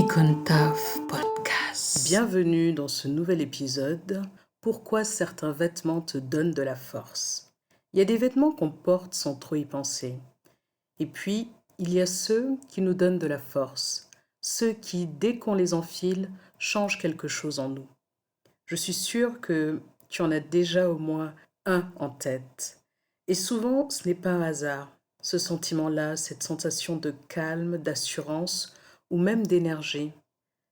Icontaf Podcast. Bienvenue dans ce nouvel épisode. Pourquoi certains vêtements te donnent de la force? Il y a des vêtements qu'on porte sans trop y penser. Et puis, il y a ceux qui nous donnent de la force. Ceux qui, dès qu'on les enfile, changent quelque chose en nous. Je suis sûre que tu en as déjà au moins un en tête. Et souvent, ce n'est pas un hasard. Ce sentiment-là, cette sensation de calme, d'assurance ou même d'énergie,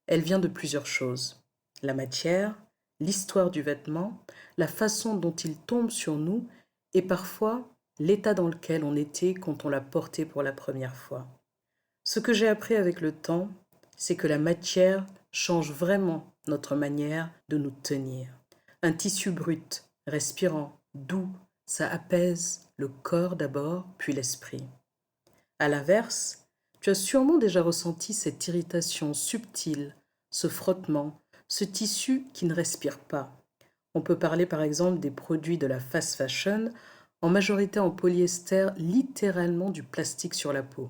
elle vient de plusieurs choses. La matière, l'histoire du vêtement, la façon dont il tombe sur nous et parfois l'état dans lequel on était quand on l'a porté pour la première fois. Ce que j'ai appris avec le temps, c'est que la matière change vraiment notre manière de nous tenir. Un tissu brut, respirant, doux, ça apaise le corps d'abord, puis l'esprit. À l'inverse, tu as sûrement déjà ressenti cette irritation subtile, ce frottement, ce tissu qui ne respire pas. On peut parler par exemple des produits de la fast fashion, en majorité en polyester, littéralement du plastique sur la peau.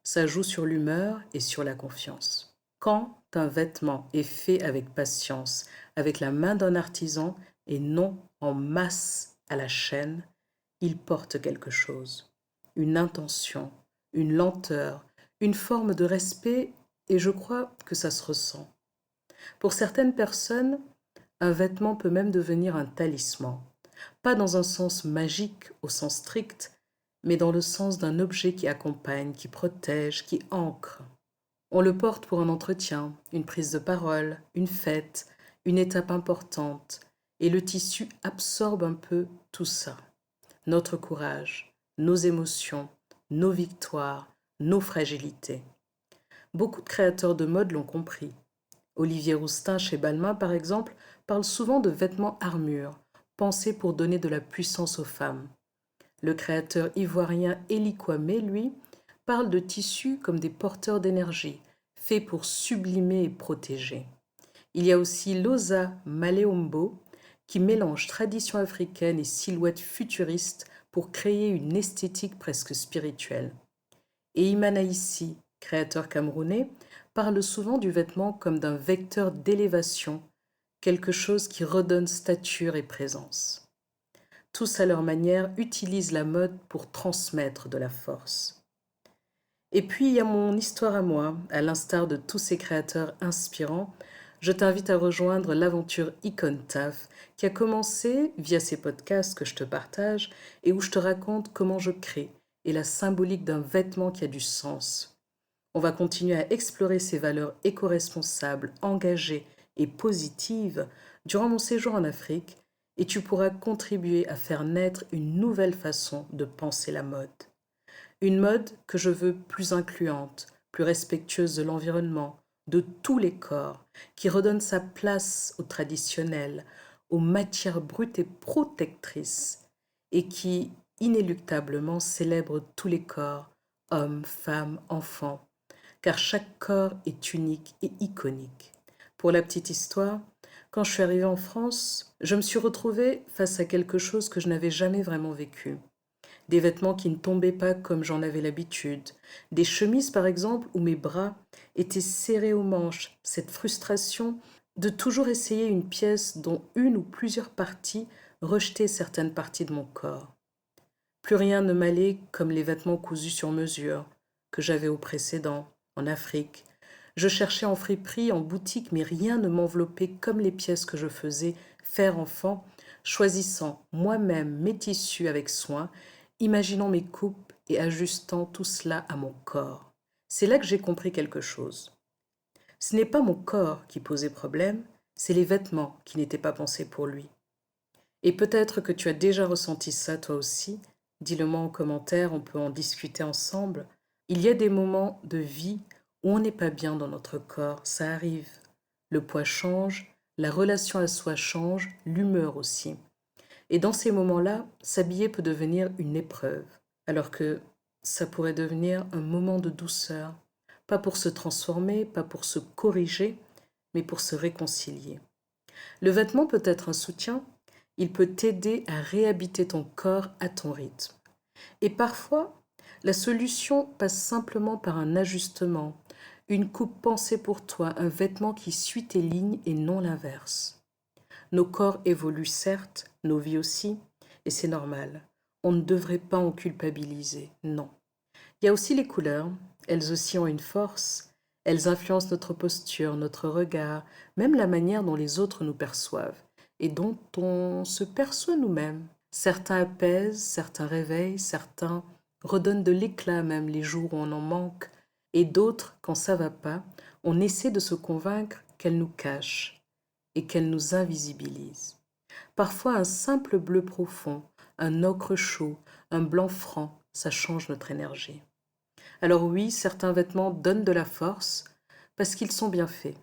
Ça joue sur l'humeur et sur la confiance. Quand un vêtement est fait avec patience, avec la main d'un artisan et non en masse à la chaîne, il porte quelque chose, une intention, une lenteur, une forme de respect et je crois que ça se ressent. Pour certaines personnes, un vêtement peut même devenir un talisman, pas dans un sens magique au sens strict, mais dans le sens d'un objet qui accompagne, qui protège, qui ancre. On le porte pour un entretien, une prise de parole, une fête, une étape importante, et le tissu absorbe un peu tout ça. Notre courage, nos émotions, nos victoires, nos fragilités. Beaucoup de créateurs de mode l'ont compris. Olivier Rousteing chez Balmain, par exemple, parle souvent de vêtements armure, pensés pour donner de la puissance aux femmes. Le créateur ivoirien Elie Kwame, lui, parle de tissus comme des porteurs d'énergie, faits pour sublimer et protéger. Il y a aussi Loza Maleombo, qui mélange tradition africaine et silhouette futuriste pour créer une esthétique presque spirituelle. Et Imana Issi, créateur camerounais, parle souvent du vêtement comme d'un vecteur d'élévation, quelque chose qui redonne stature et présence. Tous à leur manière utilisent la mode pour transmettre de la force. Et puis il y a mon histoire à moi, à l'instar de tous ces créateurs inspirants, je t'invite à rejoindre l'aventure Icontaf qui a commencé via ces podcasts que je te partage et où je te raconte comment je crée et la symbolique d'un vêtement qui a du sens. On va continuer à explorer ces valeurs éco-responsables, engagées et positives durant mon séjour en Afrique et tu pourras contribuer à faire naître une nouvelle façon de penser la mode. Une mode que je veux plus incluante, plus respectueuse de l'environnement, de tous les corps, qui redonne sa place au traditionnel, aux matières brutes et protectrices, et qui, inéluctablement, célèbre tous les corps, hommes, femmes, enfants, car chaque corps est unique et iconique. Pour la petite histoire, quand je suis arrivée en France, je me suis retrouvée face à quelque chose que je n'avais jamais vraiment vécu. Des vêtements qui ne tombaient pas comme j'en avais l'habitude, des chemises par exemple où mes bras étaient serrés aux manches, cette frustration de toujours essayer une pièce dont une ou plusieurs parties rejetaient certaines parties de mon corps. Plus rien ne m'allait comme les vêtements cousus sur mesure que j'avais au précédent, en Afrique. Je cherchais en friperie, en boutique, mais rien ne m'enveloppait comme les pièces que je faisais faire enfant, choisissant moi-même mes tissus avec soin, imaginant mes coupes et ajustant tout cela à mon corps. C'est là que j'ai compris quelque chose. Ce n'est pas mon corps qui posait problème, c'est les vêtements qui n'étaient pas pensés pour lui. Et peut-être que tu as déjà ressenti ça toi aussi. Dis-le-moi en commentaire, on peut en discuter ensemble. Il y a des moments de vie où on n'est pas bien dans notre corps, ça arrive. Le poids change, la relation à soi change, l'humeur aussi. Et dans ces moments-là, s'habiller peut devenir une épreuve, alors que ça pourrait devenir un moment de douceur, pas pour se transformer, pas pour se corriger, mais pour se réconcilier. Le vêtement peut être un soutien, il peut t'aider à réhabiter ton corps à ton rythme. Et parfois, la solution passe simplement par un ajustement, une coupe pensée pour toi, un vêtement qui suit tes lignes et non l'inverse. Nos corps évoluent certes, nos vies aussi, et c'est normal. On ne devrait pas en culpabiliser, non. Il y a aussi les couleurs, elles aussi ont une force. Elles influencent notre posture, notre regard, même la manière dont les autres nous perçoivent et dont on se perçoit nous-mêmes. Certains apaisent, certains réveillent, certains redonnent de l'éclat même les jours où on en manque, et d'autres, quand ça va pas, on essaie de se convaincre qu'elles nous cachent et qu'elles nous invisibilisent. Parfois un simple bleu profond, un ocre chaud, un blanc franc, ça change notre énergie. Alors oui, certains vêtements donnent de la force parce qu'ils sont bien faits,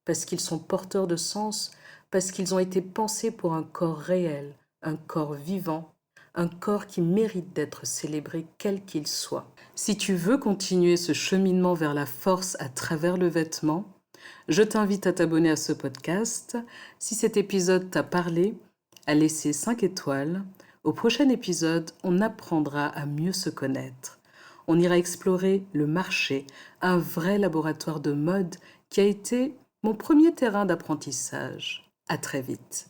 parce qu'ils sont porteurs de sens, parce qu'ils ont été pensés pour un corps réel, un corps vivant, un corps qui mérite d'être célébré quel qu'il soit. Si tu veux continuer ce cheminement vers la force à travers le vêtement, je t'invite à t'abonner à ce podcast. Si cet épisode t'a parlé, à laisser 5 étoiles. Au prochain épisode, on apprendra à mieux se connaître. On ira explorer le marché, un vrai laboratoire de mode qui a été mon premier terrain d'apprentissage. À très vite.